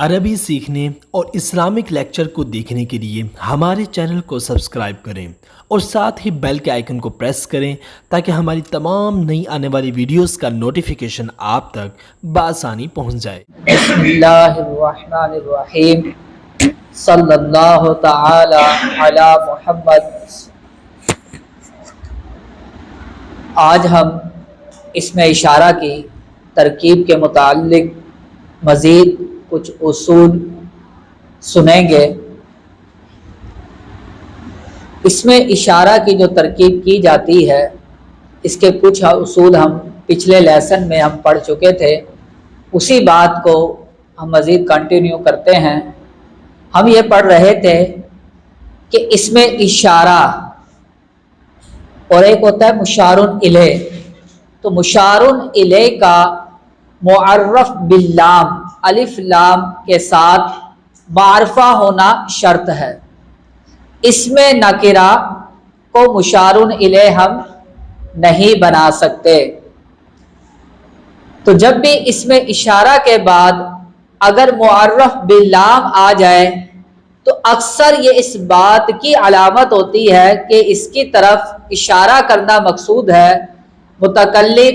عربی سیکھنے اور اسلامک لیکچر کو دیکھنے کے لیے ہمارے چینل کو سبسکرائب کریں اور ساتھ ہی بیل کے آئیکن کو پریس کریں تاکہ ہماری تمام نئی آنے والی ویڈیوز کا نوٹیفیکیشن آپ تک بآسانی پہنچ جائے۔ بسم اللہ الرحمن الرحیم، صلی اللہ تعالی علی محمد۔ آج ہم اسم اشارہ کی ترکیب کے متعلق مزید کچھ اصول سنیں گے۔ اسم اشارہ کی جو ترکیب کی جاتی ہے اس کے کچھ اصول ہم پچھلے لیسن میں ہم پڑھ چکے تھے، اسی بات کو ہم مزید کنٹینیو کرتے ہیں۔ ہم یہ پڑھ رہے تھے کہ اسم اشارہ اور ایک ہوتا ہے مشار الیہ، تو مشار الیہ کا معرف باللام، الف لام کے ساتھ معرفہ ہونا شرط ہے۔ اسم نکرہ کو مشار الیہ ہم نہیں بنا سکتے، تو جب بھی اسم اشارہ کے بعد اگر معرف باللام آ جائے تو اکثر یہ اس بات کی علامت ہوتی ہے کہ اس کی طرف اشارہ کرنا مقصود ہے، متکلم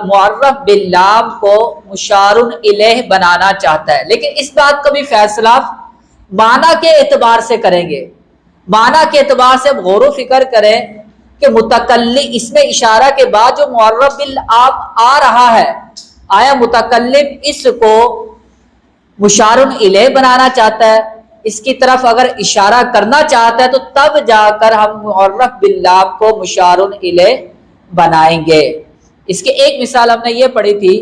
معرف باللام کو مشار الیہ بنانا چاہتا ہے۔ لیکن اس بات کا بھی فیصلہ معنی کے اعتبار سے کریں گے۔ معنی کے اعتبار سے غور و فکر کریں کہ متکلم اسم اشارہ کے بعد جو معرف باللام آ رہا ہے، آیا متکلم اس کو مشار الیہ بنانا چاہتا ہے، اس کی طرف اگر اشارہ کرنا چاہتا ہے تو تب جا کر ہم معرف باللام کو مشار الیہ بنائیں گے۔ اس کے ایک مثال ہم نے یہ پڑھی تھی،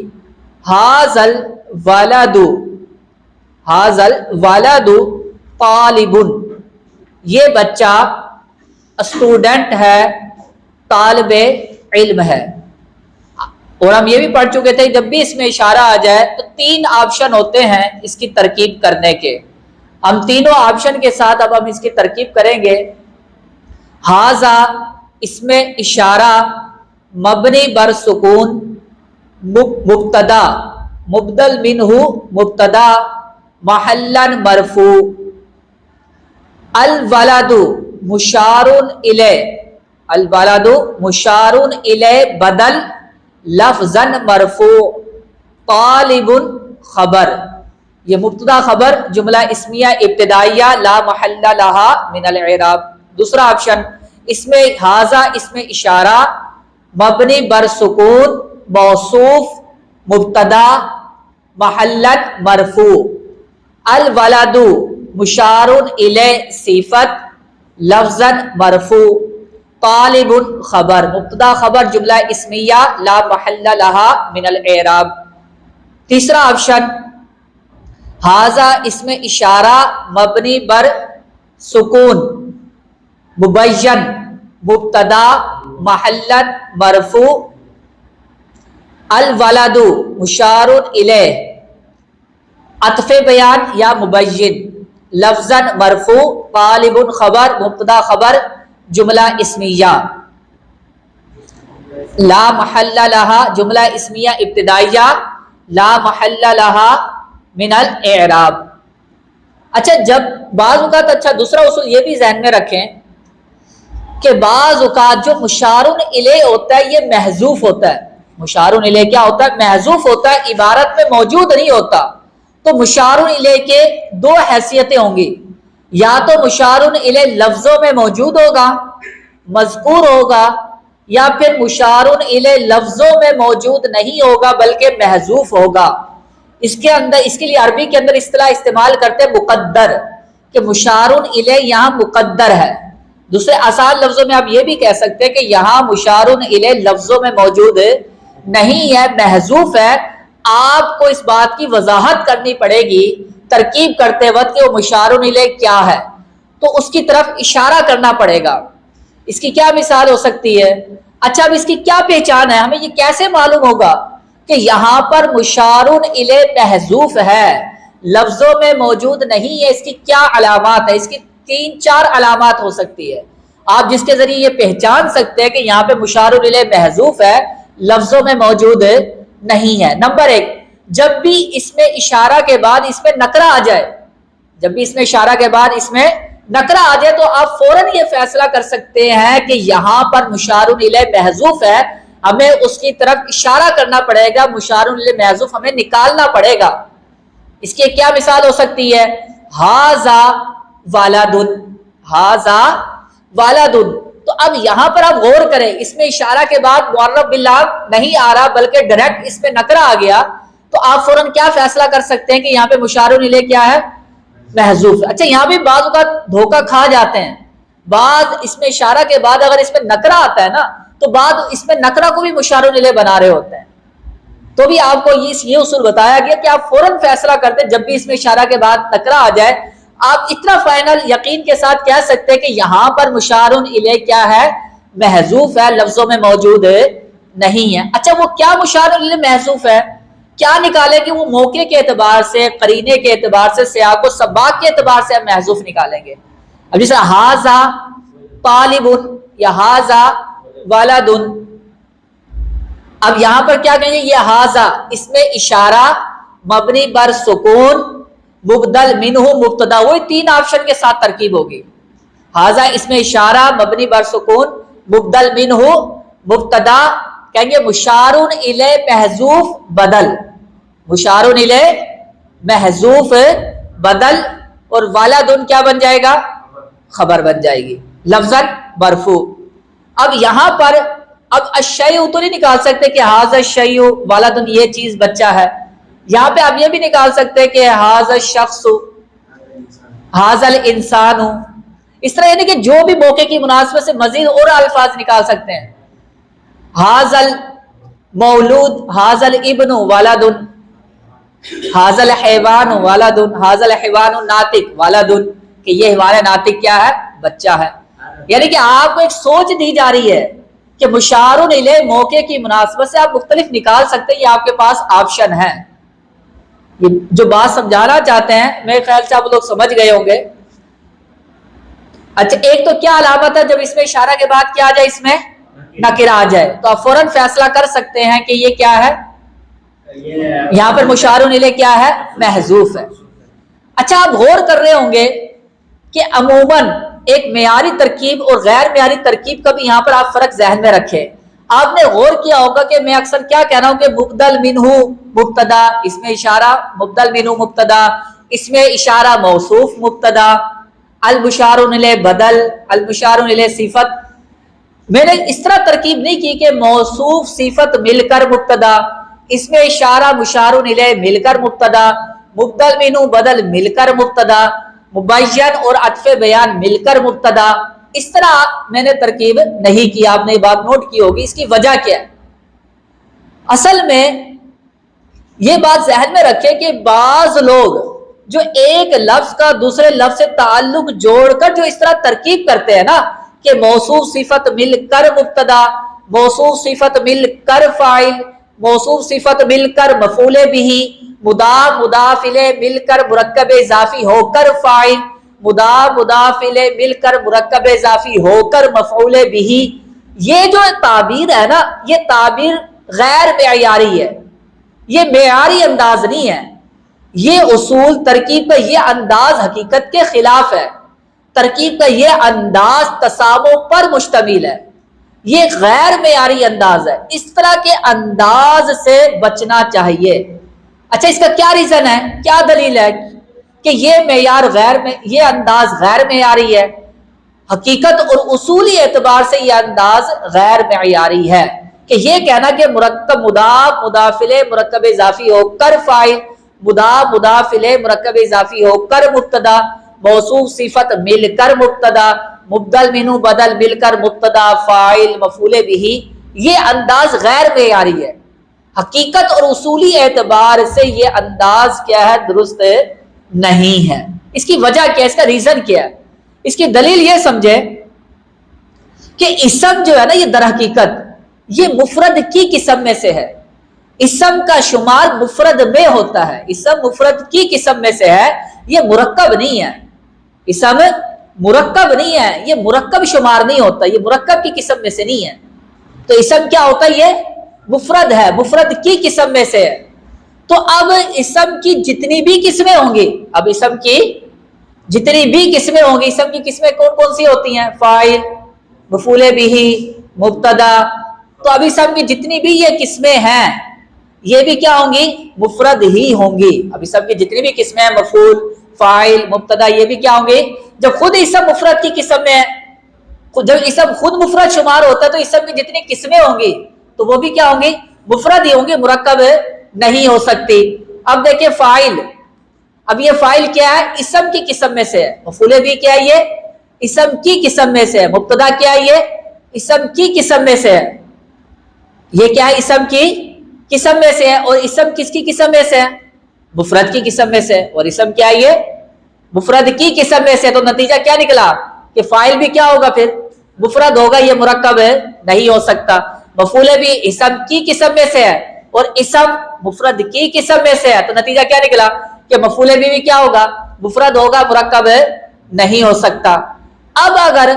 ھذل ولد طالب، یہ بچہ اسٹوڈنٹ ہے، طالب علم ہے۔ اور ہم یہ بھی پڑھ چکے تھے جب بھی اس میں اشارہ آ جائے تو تین آپشن ہوتے ہیں اس کی ترکیب کرنے کے۔ ہم تینوں آپشن کے ساتھ اب ہم اس کی ترکیب کریں گے۔ ھذا اس میں اشارہ مبنی بر سکون، مبتدا مبدل منہ مبتدا محلا مرفوع، الولد مشار الیہ، الولد مشار الیہ بدل لفظا مرفوع، طالب خبر، یہ مبتدا خبر جملہ اسمیہ ابتدائیہ لا محل لہا من الاعراب۔ دوسرا آپشن اس میں ھذا اس میں اشارہ مبنی بر سکون موصوف مبتدا محلا مرفوع، الولد مشار الیہ صفت لفظا مرفوع، طالب خبر مبتدا خبر جملہ اسمیہ لا محل لہا من الاعراب۔ تیسرا آپشن ھذا اس میں اشارہ مبنی بر سکون مبین مبتدا محلا مرفوع، الولد مشار الیہ عطف بیان یا مبین لفظا مرفوع، طالب خبر مبتدا خبر جملہ اسمیہ لا محل لہا جملہ اسمیہ ابتدائیہ لا محل لہا من الاعراب۔ اچھا، جب بعض اوقات دوسرا اصول یہ بھی ذہن میں رکھیں کہ بعض اوقات جو مشار الیہ ہوتا ہے یہ محذوف ہوتا ہے۔ مشار الیہ کیا ہوتا ہے؟ محذوف ہوتا ہے، عبارت میں موجود نہیں ہوتا۔ تو مشار الیہ کے دو حیثیتیں ہوں گی، یا تو مشار الیہ لفظوں میں موجود ہوگا، مذکور ہوگا، یا پھر مشار الیہ لفظوں میں موجود نہیں ہوگا بلکہ محذوف ہوگا۔ اس کے لیے عربی کے اندر اصطلاح استعمال کرتے ہیں مقدر، کہ مشار الیہ یہاں مقدر ہے۔ دوسرے آسان لفظوں میں آپ یہ بھی کہہ سکتے ہیں کہ یہاں مشار الیہ لفظوں میں موجود نہیں ہے، محذوف ہے۔ آپ کو اس بات کی وضاحت کرنی پڑے گی ترکیب کرتے وقت کہ وہ مشار الیہ کیا ہے، تو اس کی طرف اشارہ کرنا پڑے گا۔ اس کی کیا مثال ہو سکتی ہے؟ اچھا، اب اس کی کیا پہچان ہے؟ ہمیں یہ کیسے معلوم ہوگا کہ یہاں پر مشار الیہ محذوف ہے، لفظوں میں موجود نہیں ہے؟ اس کی کیا علامات ہے؟ اس کی 3-4 علامات ہو سکتی ہے آپ جس کے ذریعے یہ پہچان سکتے ہیں کہ یہاں پہ مشار الیہ محذوف ہے، لفظوں میں موجود نہیں ہے۔ نمبر 1، جب بھی اس میں اشارہ کے بعد اس میں نکرہ آ جائے، جب بھی اس میں اشارہ کے بعد اس میں نکرہ آ جائے تو آپ فوراً یہ فیصلہ کر سکتے ہیں کہ یہاں پر مشار الیہ محذوف ہے، ہمیں اس کی طرف اشارہ کرنا پڑے گا، مشار الیہ محذوف ہمیں نکالنا پڑے گا۔ اس کی کیا مثال ہو سکتی ہے؟ ھذا ولد، ھذا ولد۔ تو اب یہاں پر آپ غور کریں، اس میں اشارہ کے بعد معرف باللام نہیں آ رہا بلکہ ڈائریکٹ اس میں نکرہ آ گیا، تو آپ فوراً کیا فیصلہ کر سکتے ہیں کہ یہاں پہ مشار الیہ کیا ہے؟ محذوف۔ اچھا یہاں بھی بعض اوقات دھوکہ کھا جاتے ہیں، بعض اس میں اشارہ کے بعد اگر اس میں نکرہ آتا ہے نا تو بعض اس میں نکرہ کو بھی مشار الیہ بنا رہے ہوتے ہیں، تو بھی آپ کو یہ اصول بتایا گیا کہ آپ فوراً فیصلہ کرتے ہیں جب بھی اس میں اشارہ کے بعد نکرہ آ جائے، آپ اتنا فائنل یقین کے ساتھ کہہ سکتے ہیں کہ یہاں پر مشار الیہ کیا ہے؟ محذوف ہے، لفظوں میں موجود نہیں ہے۔ اچھا وہ کیا مشار الیہ محذوف ہے؟ کیا نکالیں گے؟ وہ موقع کے اعتبار سے، قرینے کے اعتبار سے، سیاق و سباق کے اعتبار سے ہم محذوف نکالیں گے۔ اب جیسے ھذا طالب یا ھذا ولد، اب یہاں پر کیا کہیں گے؟ یہ ھذا اس میں اشارہ مبنی بر سکون مبدل منہ مبتدا، وہی تین آپشن کے ساتھ ترکیب ہوگی۔ ھذا اس میں اشارہ مبنی بر سکون مبدل منہ مبتدا، کہیں گے مشار الیہ محذوف بدل، مشار الیہ محذوف بدل، اور ولد کیا بن جائے گا؟ خبر بن جائے گی، لفظاً مرفوع۔ اب یہاں پر اب الشیء تو نہیں نکال سکتے کہ ھذا الشیء ولد، یہ چیز بچہ ہے، یہاں پہ آپ یہ بھی نکال سکتے کہ ھذا الشخص، ھذا الانسان، اس طرح یعنی کہ جو بھی موقع کی مناسبت سے مزید اور الفاظ نکال سکتے ہیں۔ ھذا المولود، ھذا الابن ولد، ھذا الحیوان ولد، ھذا الحیوان الناطق ولد، کہ یہ حیوان ناطق کیا ہے؟ بچہ ہے۔ یعنی کہ آپ کو ایک سوچ دی جا رہی ہے کہ مشار الیہ موقع کی مناسبت سے آپ مختلف نکال سکتے ہیں، یہ آپ کے پاس آپشن ہے۔ یہ جو بات سمجھانا چاہتے ہیں میرے خیال سے آپ لوگ سمجھ گئے ہوں گے۔ اچھا ایک تو کیا علامت ہے جب اس میں اشارہ کے بعد کیا آ جائے؟ اس میں نکرہ آ جائے، تو آپ فوراً فیصلہ کر سکتے ہیں کہ یہ کیا ہے؟ یہاں پر مشار الیہ کیا ہے؟ محذوف ہے۔ اچھا آپ غور کر رہے ہوں گے کہ عموماً ایک معیاری ترکیب اور غیر معیاری ترکیب کا بھی یہاں پر آپ فرق ذہن میں رکھیں۔ آپ نے غور کیا ہوگا کہ میں اکثر کیا کہہ رہا ہوں کہ مبدل منہ مبتدا، اس میں اشارہ مبدل منہ مبتدا، اس میں اشارہ موصوف مبتدا، المشار الیہ بدل، المشار الیہ صفت۔ میں نے اس طرح ترکیب نہیں کی کہ موصوف صفت مل کر مبتدا، اس میں اشارہ مشار الیہ مل کر مبتدا، مبدل منہ بدل مل کر مبتدا، مبین اور عطف بیان مل کر مبتدا، اس طرح میں نے ترکیب نہیں کی۔ آپ نے یہ بات نوٹ کی ہوگی، اس کی وجہ کیا ہے؟ اصل میں یہ بات ذہن میں رکھیں کہ بعض لوگ جو ایک لفظ کا دوسرے لفظ سے تعلق جوڑ کر جو اس طرح ترکیب کرتے ہیں نا کہ موصوف صفت مل کر مبتدا، موصوف صفت مل کر فاعل، موصوف صفت مل کر مفعول بہ، مضاف مضاف الیہ مل کر مرکب اضافی ہو کر فاعل، مضاف مضاف الیہ مل کر مرکب اضافی ہو کر مفعول بہ، یہ جو تعبیر ہے نا یہ تعبیر غیر معیاری ہے، یہ معیاری انداز نہیں ہے۔ یہ اصول ترکیب کا یہ انداز حقیقت کے خلاف ہے، ترکیب کا یہ انداز تسامح پر مشتمل ہے، یہ غیر معیاری انداز ہے، اس طرح کے انداز سے بچنا چاہیے۔ اچھا اس کا کیا ریزن ہے، کیا دلیل ہے کہ یہ معیار یہ انداز غیر معیاری ہے؟ حقیقت اور اصولی اعتبار سے یہ انداز غیر معیاری ہے کہ یہ کہنا کہ مرکب مضاف مضاف الیہ مرکب اضافی ہو کر فاعل، مضاف مضاف الیہ مرکب اضافی ہو کر مبتدا، موصوف صفت مل کر مبتدا، مبدل منہ بدل مل کر مبتدا فاعل مفعول بہ، یہ انداز غیر معیاری ہے۔ حقیقت اور اصولی اعتبار سے یہ انداز کیا ہے؟ درست نہیں ہے۔ اس کی وجہ کیا ہے؟ اس کا ریزن کیا ہے؟ اس کی دلیل یہ سمجھے کہ اسم جو ہے نا یہ در حقیقت یہ مفرد کی قسم میں سے ہے، اسم کا شمار مفرد میں ہوتا ہے، اسم مفرد کی قسم میں سے ہے، یہ مرکب نہیں ہے، اسم مرکب نہیں ہے، یہ مرکب شمار نہیں ہوتا، یہ مرکب کی قسم میں سے نہیں ہے۔ تو اسم کیا ہوتا ہے؟ یہ مفرد ہے، مفرد کی قسم میں سے ہے۔ تو اب اسم کی جتنی بھی قسمیں ہوں گی، اب اسم کی جتنی بھی قسمیں ہوں گی، اسم کی قسمیں کون کون سی ہوتی ہیں؟ فاعل، مفعول بہ، مبتدا. تو اب اسم کی جتنی بھی یہ قسمیں ہیں یہ بھی کیا ہوں گی؟ مفرد ہی ہوں گی. اب اسم کی جتنی بھی قسمیں ہیں، مفعول، فاعل، مبتدا، یہ بھی کیا ہوں گے؟ جب خود اسم مفرد کی قسم میں ہے، جب اسم خود مفرد شمار ہوتا ہے تو اسم کی جتنی قسمیں ہوں گی تو وہ بھی کیا ہوں گی؟ مفرد ہی ہوں گے، مرکب نہیں ہو سکتی. اب دیکھیں فاعل، اب یہ فاعل کیا ہے؟ اسم کی قسم میں سے ہے. مفعول بھی کیا ہے؟ یہ اسم کی قسم میں سے ہے. مبتدا کیا ہے؟ یہ اسم کی قسم میں سے ہے. یہ کیا ہے؟ اسم کی قسم میں سے ہے. اور اسم کس کی قسم میں سے ہے؟ مفرد کی قسم میں سے. اور اسم کیا ہے؟ یہ مفرد کی قسم میں سے. تو نتیجہ کیا نکلا کہ فاعل بھی کیا ہوگا؟ پھر مفرد ہوگا، یہ مرکب نہیں ہو سکتا. مفعول بھی اسم کی قسم میں سے ہے اور اسم مفرد کی قسم میں سے ہے. تو نتیجہ کیا نکلا کہ مفعول بھی کیا ہوگا؟ مفرد ہوگا، مرکب نہیں ہو سکتا. اب اگر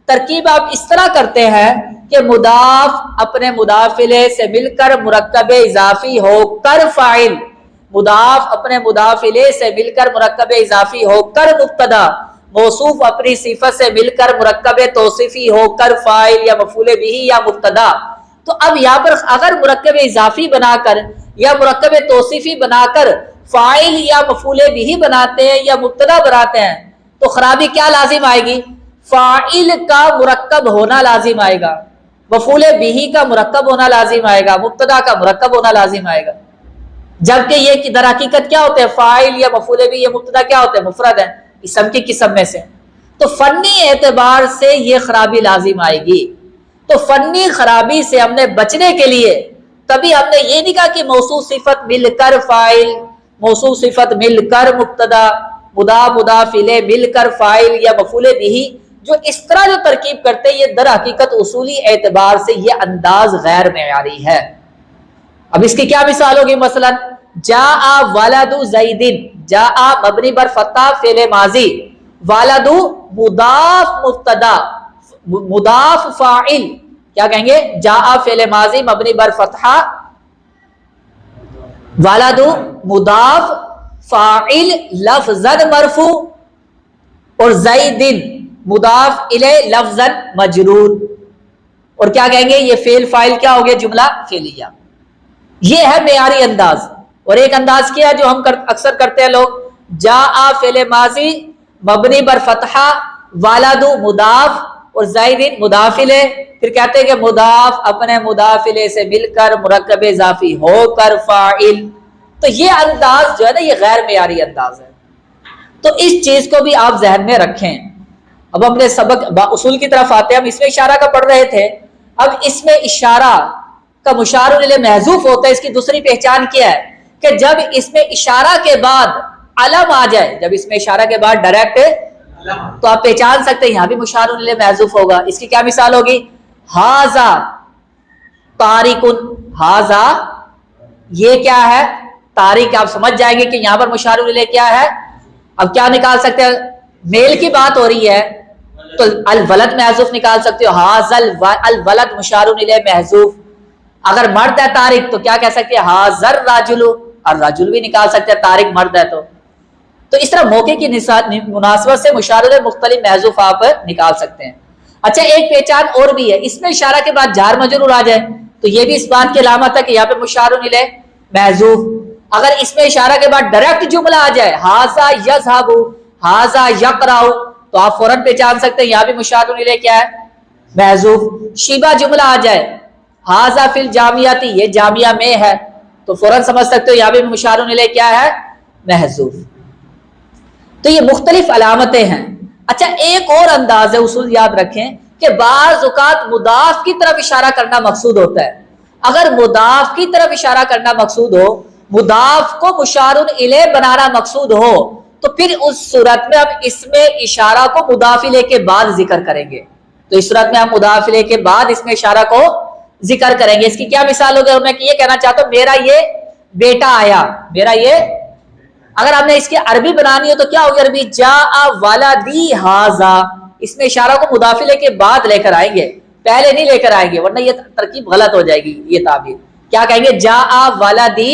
ترکیب آپ اس طرح کرتے ہیں کہ مضاف اپنے مضافلے سے مل کر مرکب اضافی ہو کر فاعل، مضاف اپنے مضافلے سے مل کر مرکب اضافی ہو کر مبتدا، موصوف اپنی صفت سے مل کر مرکب توصیفی ہو کر فاعل یا مفعول بھی یا مبتدا. تو اب یہاں پر اگر مرکب اضافی بنا کر یا مرکب توصیفی بنا کر فاعل یا مفعول بھی بناتے ہیں یا مبتدا بناتے ہیں تو خرابی کیا لازم آئے گی؟ فاعل کا مرکب ہونا لازم آئے گا، مفعول بھی کا مرکب ہونا لازم آئے گا، مبتدا کا مرکب ہونا لازم آئے گا. جبکہ یہ در حقیقت کیا ہوتے ہیں؟ فاعل یا مفعول بھی یا مبتدا کیا ہوتے ہیں؟ مفرد ہیں، اسم کی قسم میں سے. تو فنی اعتبار سے یہ خرابی لازم آئے گی. تو فنی خرابی سے ہم نے بچنے کے لیے کبھی ہم نے یہ نہیں کہا کہ موصوف صفت مل کر فاعل، موصوف صفت مل کر مبتدا، مضاف مضاف الیہ مل کر فاعل یا مفعول بھی. جو اس طرح جو ترکیب کرتے ہیں یہ در حقیقت اصولی اعتبار سے یہ انداز غیر معیاری ہے. اب اس کی کیا مثال ہوگی؟ مثلا جاء ولد زید، جاء مبنی بر فتح فعل ماضی، ولد مضاف مبتدا مضاف فاعل، کیا کہیں گے؟ جاء فعل ماضی مبنی بر فتحہ، ولد مضاف فاعل لفظا مرفوع، اور زید مضاف الیہ لفظا مجرور. اور کیا کہیں گے؟ یہ فعل فاعل کیا ہو گیا؟ جملہ فعلیہ. یہ ہے معیاری انداز. اور ایک انداز کیا ہے جو ہم اکثر کرتے ہیں لوگ، جاء فعل ماضی مبنی بر فتحہ، ولد مضاف اور زید مضاف الیہ، پھر کہتے ہیں کہ مضاف اپنے مضاف الیہ سے مل کر مرکب اضافی ہو کر فاعل. تو یہ انداز جو ہے نا یہ غیر معیاری انداز ہے. تو اس چیز کو بھی آپ ذہن میں رکھیں. اب اپنے سبق اصول کی طرف آتے ہیں. ہم اس میں اشارہ کا پڑھ رہے تھے. اب اس میں اشارہ کا مشار الیہ محذوف ہوتا ہے. اس کی دوسری پہچان کیا ہے کہ جب اس میں اشارہ کے بعد علم آ جائے، جب اس میں اشارہ کے بعد ڈائریکٹ تو آپ پہچان سکتے ہیں یہاں بھی مشار الیہ محذوف ہوگا. اس کی کیا مثال ہوگی؟ ھذا طارق، ھذا یہ کیا ہے؟ طارق. آپ سمجھ جائیں گے کہ یہاں پر مشار الیہ کیا ہے. اب کیا نکال سکتے ہیں؟ میل کی بات ہو رہی ہے تو الولد محذوف نکال سکتے ہو، ھذا الولد مشار الیہ محذوف. اگر مرد ہے طارق تو کیا کہہ سکتے ہیں؟ ھذا الرجل، الرجل بھی نکال سکتے ہیں طارق مرد ہے تو اس طرح موقع کی مناسبت سے مشار الیہ مختلف محذوف آپ نکال سکتے ہیں. اچھا ایک پہچان اور بھی ہے، اس میں اشارہ کے بعد جار مجرور آ جائے تو یہ بھی اس بات کی علامت ہے کہ یہاں پہ مشار الیہ محذوف. اگر اس میں اشارہ کے بعد ڈائریکٹ جملہ آ جائے، ھذا یذهب، ھذا یقرأ، تو آپ فوراً پہچان سکتے ہیں یہاں بھی مشار الیہ کیا ہے؟ محذوف. شیبہ جملہ آ جائے، ھذا فی الجامعۃ، یہ جامعہ میں ہے، تو فوراً سمجھ سکتے ہو یہاں بھی مشار الیہ کیا ہے؟ محذوف. تو یہ مختلف علامتیں ہیں. اچھا ایک اور انداز ہے، اصول یاد رکھیں کہ بعض اوقات مضاف کی طرف اشارہ کرنا مقصود ہوتا ہے. اگر مضاف کی طرف اشارہ کرنا مقصود ہو، مضاف کو مشار الیہ بنانا مقصود ہو، تو پھر اس صورت میں ہم اس میں اشارہ کو مضاف الیہ کے بعد ذکر کریں گے. تو اس صورت میں ہم مضاف الیہ کے بعد اس میں اشارہ کو ذکر کریں گے. اس کی کیا مثال ہوگی؟ میں یہ کہنا چاہتا ہوں میرا یہ بیٹا آیا، میرا یہ، اگر ہم نے اس کی عربی بنانی ہو تو کیا ہوگی عربی؟ جاء ولدی ھذا، اس میں اشارہ کو مضاف الیہ کے بعد لے کر آئیں گے، پہلے نہیں لے کر آئیں گے ورنہ یہ ترکیب غلط ہو جائے گی. یہ تعبیر کیا کہیں گے؟ جاء ولدی